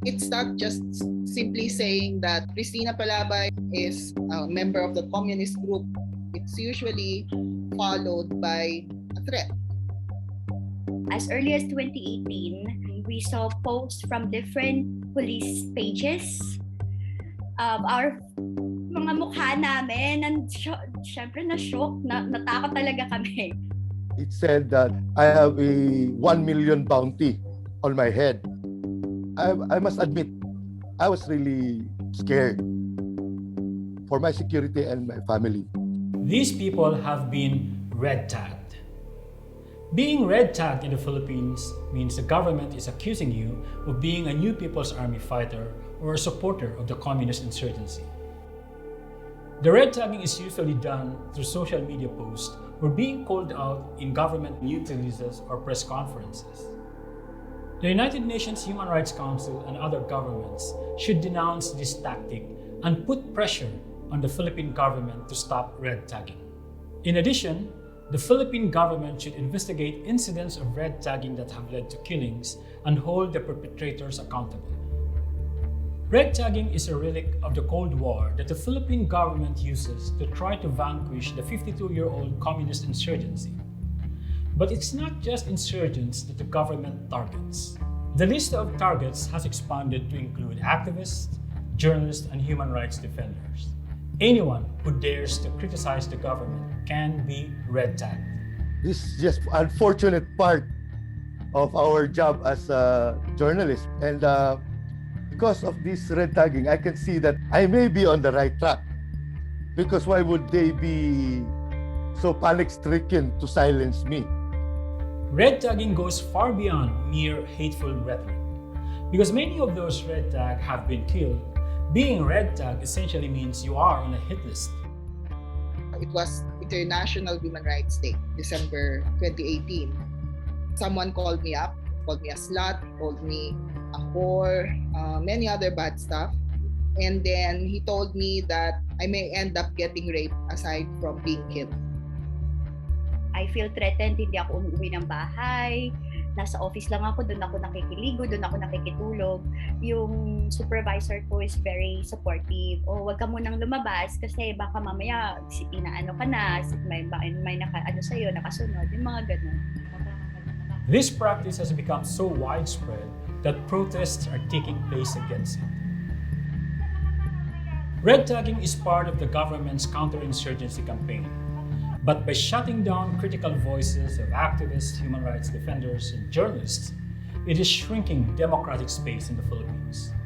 It's not just simply saying that Cristina Palabay is a member of the communist group. It's usually followed by a threat. As early as 2018, we saw posts from different police pages. Our mga mukha namin, syempre na-shock, natakot talaga kami. It said that I have a 1 million bounty on my head. I must admit, I was really scared for my security and my family. These people have been red tagged. Being red tagged in the Philippines means the government is accusing you of being a New People's Army fighter or a supporter of the communist insurgency. The red tagging is usually done through social media posts or being called out in government news releases or press conferences. The United Nations Human Rights Council and other governments should denounce this tactic and put pressure on the Philippine government to stop red tagging. In addition, the Philippine government should investigate incidents of red tagging that have led to killings and hold the perpetrators accountable. Red tagging is a relic of the Cold War that the Philippine government uses to try to vanquish the 52-year-old communist insurgency. But it's not just insurgents that the government targets. The list of targets has expanded to include activists, journalists, and human rights defenders. Anyone who dares to criticize the government can be red tagged. This is just unfortunate part of our job as a journalist. And because of this red tagging, I can see that I may be on the right track. Because why would they be so panic-stricken to silence me? Red tagging goes far beyond mere hateful rhetoric. Because many of those red tagged have been killed, being red tagged essentially means you are on a hit list. It was International Human Rights Day, December 2018. Someone called me up, called me a slut, called me a whore, many other bad stuff. And then he told me that I may end up getting raped aside from being killed. I feel threatened, hindi ako umuwi ng bahay. Nasa office lang ako, doon ako nakikiligo, doon ako nakikitulog. Yung supervisor ko is very supportive. O wag ka munang lumabas kasi baka mamaya inaano ka na, may naka-ano sa'yo, nakasunod, yung mga ganun. This practice has become so widespread that protests are taking place against it. Red tagging is part of the government's counterinsurgency campaign. But by shutting down critical voices of activists, human rights defenders, and journalists, it is shrinking democratic space in the Philippines.